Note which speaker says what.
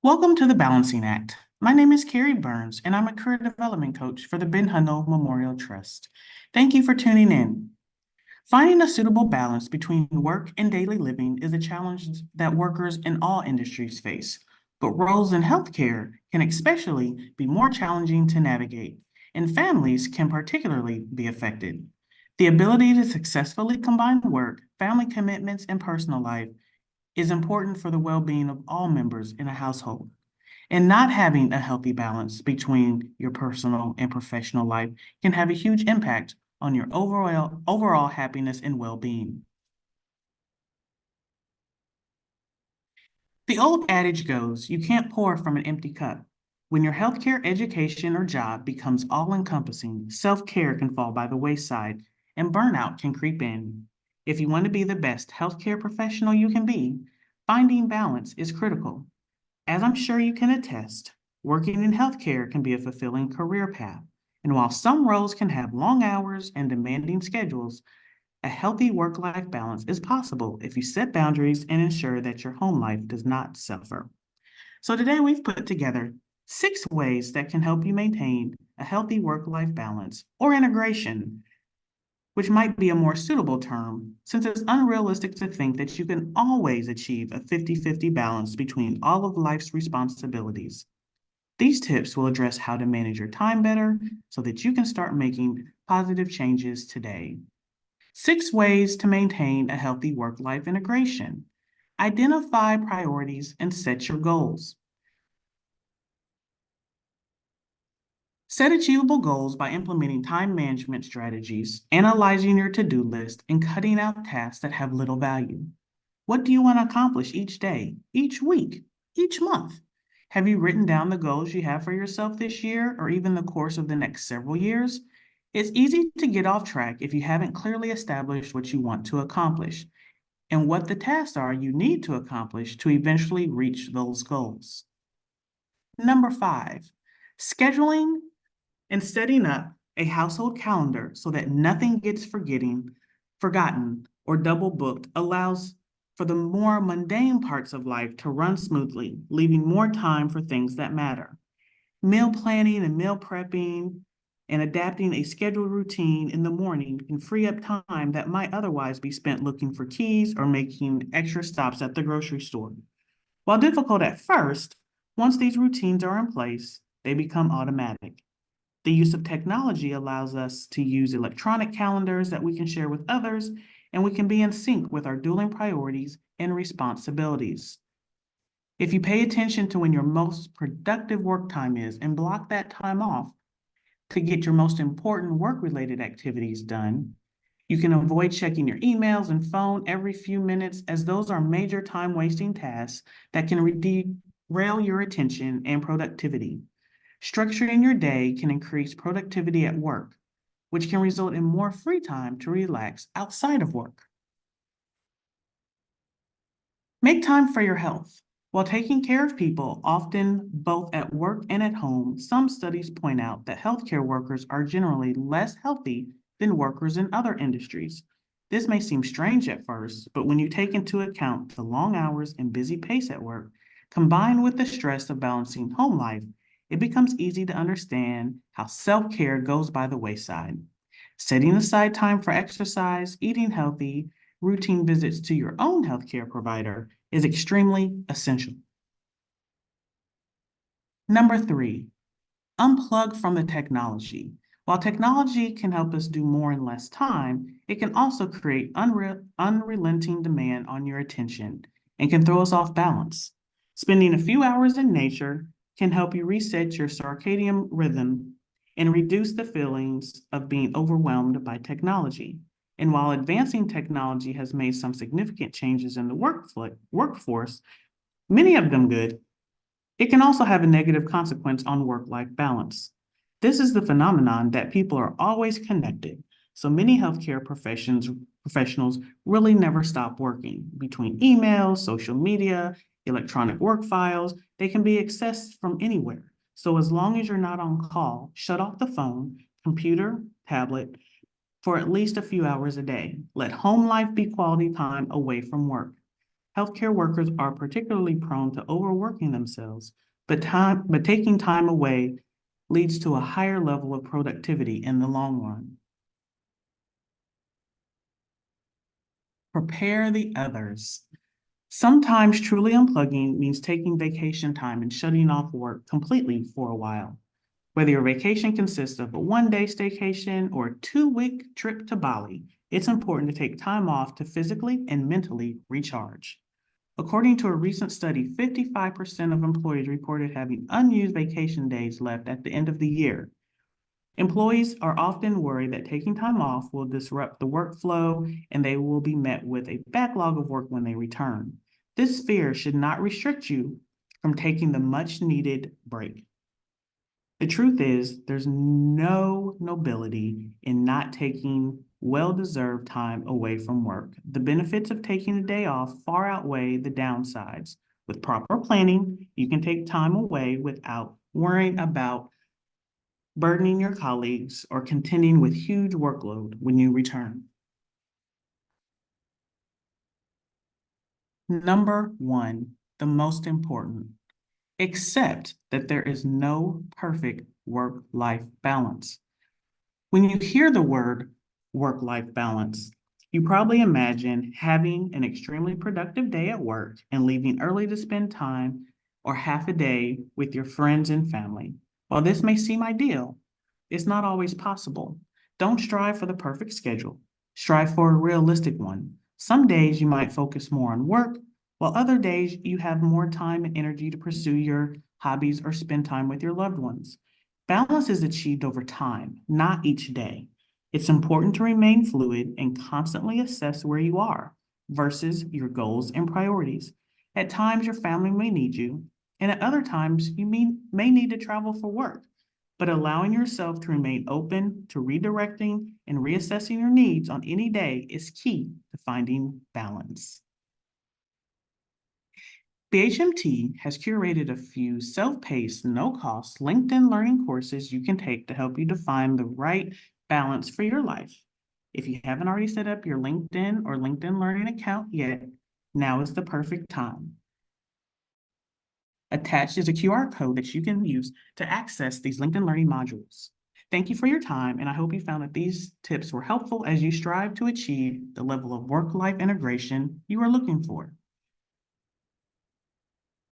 Speaker 1: Welcome to the Balancing Act. My name is Carrie Burns, and I'm a career development coach for the Ben Hunnell Memorial Trust. Thank you for tuning in. Finding a suitable balance between work and daily living is a challenge that workers in all industries face, but roles in healthcare can especially be more challenging to navigate, and families can particularly be affected. The ability to successfully combine work, family commitments, and personal life is important for the well-being of all members in a household. And not having a healthy balance between your personal and professional life can have a huge impact on your overall happiness and well-being. The old adage goes, you can't pour from an empty cup. When your healthcare education or job becomes all-encompassing, self-care can fall by the wayside and burnout can creep in. If you want to be the best healthcare professional you can be, finding balance is critical. As I'm sure you can attest, working in healthcare can be a fulfilling career path. And while some roles can have long hours and demanding schedules, a healthy work-life balance is possible if you set boundaries and ensure that your home life does not suffer. So today we've put together 6 ways that can help you maintain a healthy work-life balance or integration, which might be a more suitable term since it's unrealistic to think that you can always achieve a 50-50 balance between all of life's responsibilities. These tips will address how to manage your time better so that you can start making positive changes today. 6 ways to maintain a healthy work-life integration. Identify priorities and set your goals. Set achievable goals by implementing time management strategies, analyzing your to-do list, and cutting out tasks that have little value. What do you want to accomplish each day, each week, each month? Have you written down the goals you have for yourself this year or even the course of the next several years? It's easy to get off track if you haven't clearly established what you want to accomplish and what the tasks are you need to accomplish to eventually reach those goals. Number 5, scheduling and setting up a household calendar so that nothing gets forgotten, or double booked allows for the more mundane parts of life to run smoothly, leaving more time for things that matter. Meal planning and meal prepping and adapting a scheduled routine in the morning can free up time that might otherwise be spent looking for keys or making extra stops at the grocery store. While difficult at first, once these routines are in place, they become automatic. The use of technology allows us to use electronic calendars that we can share with others, and we can be in sync with our dueling priorities and responsibilities. If you pay attention to when your most productive work time is and block that time off to get your most important work-related activities done, you can avoid checking your emails and phone every few minutes, as those are major time-wasting tasks that can derail your attention and productivity. Structuring your day can increase productivity at work, which can result in more free time to relax outside of work. Make time for your health. While taking care of people, often both at work and at home, some studies point out that healthcare workers are generally less healthy than workers in other industries. This may seem strange at first, but when you take into account the long hours and busy pace at work, combined with the stress of balancing home life, it becomes easy to understand how self-care goes by the wayside. Setting aside time for exercise, eating healthy, routine visits to your own healthcare provider is extremely essential. Number 3, unplug from the technology. While technology can help us do more in less time, it can also create unrelenting demand on your attention and can throw us off balance. Spending a few hours in nature can help you reset your circadian rhythm and reduce the feelings of being overwhelmed by technology. And while advancing technology has made some significant changes in the workforce, many of them good, it can also have a negative consequence on work-life balance. This is the phenomenon that people are always connected. So many healthcare professionals really never stop working. Between emails, social media, electronic work files, they can be accessed from anywhere. So as long as you're not on call, shut off the phone, computer, tablet for at least a few hours a day. Let home life be quality time away from work. Healthcare workers are particularly prone to overworking themselves, but taking time away leads to a higher level of productivity in the long run. Prepare the others. Sometimes truly unplugging means taking vacation time and shutting off work completely for a while. Whether your vacation consists of a one-day staycation or a 2-week trip to Bali, it's important to take time off to physically and mentally recharge. According to a recent study, 55% of employees reported having unused vacation days left at the end of the year. Employees are often worried that taking time off will disrupt the workflow and they will be met with a backlog of work when they return. This fear should not restrict you from taking the much needed break. The truth is, there's no nobility in not taking well-deserved time away from work. The benefits of taking a day off far outweigh the downsides. With proper planning, you can take time away without worrying about burdening your colleagues or contending with huge workload when you return. Number 1, the most important. Accept that there is no perfect work-life balance. When you hear the word work-life balance, you probably imagine having an extremely productive day at work and leaving early to spend time or half a day with your friends and family. While this may seem ideal, it's not always possible. Don't strive for the perfect schedule. Strive for a realistic one. Some days you might focus more on work, while other days you have more time and energy to pursue your hobbies or spend time with your loved ones. Balance is achieved over time, not each day. It's important to remain fluid and constantly assess where you are versus your goals and priorities. At times, your family may need you, and at other times, you may need to travel for work. But allowing yourself to remain open to redirecting and reassessing your needs on any day is key to finding balance. BHMT has curated a few self-paced, no-cost LinkedIn learning courses you can take to help you define the right balance for your life. If you haven't already set up your LinkedIn or LinkedIn Learning account yet, now is the perfect time. Attached is a QR code that you can use to access these LinkedIn Learning modules. Thank you for your time, and I hope you found that these tips were helpful as you strive to achieve the level of work-life integration you are looking for.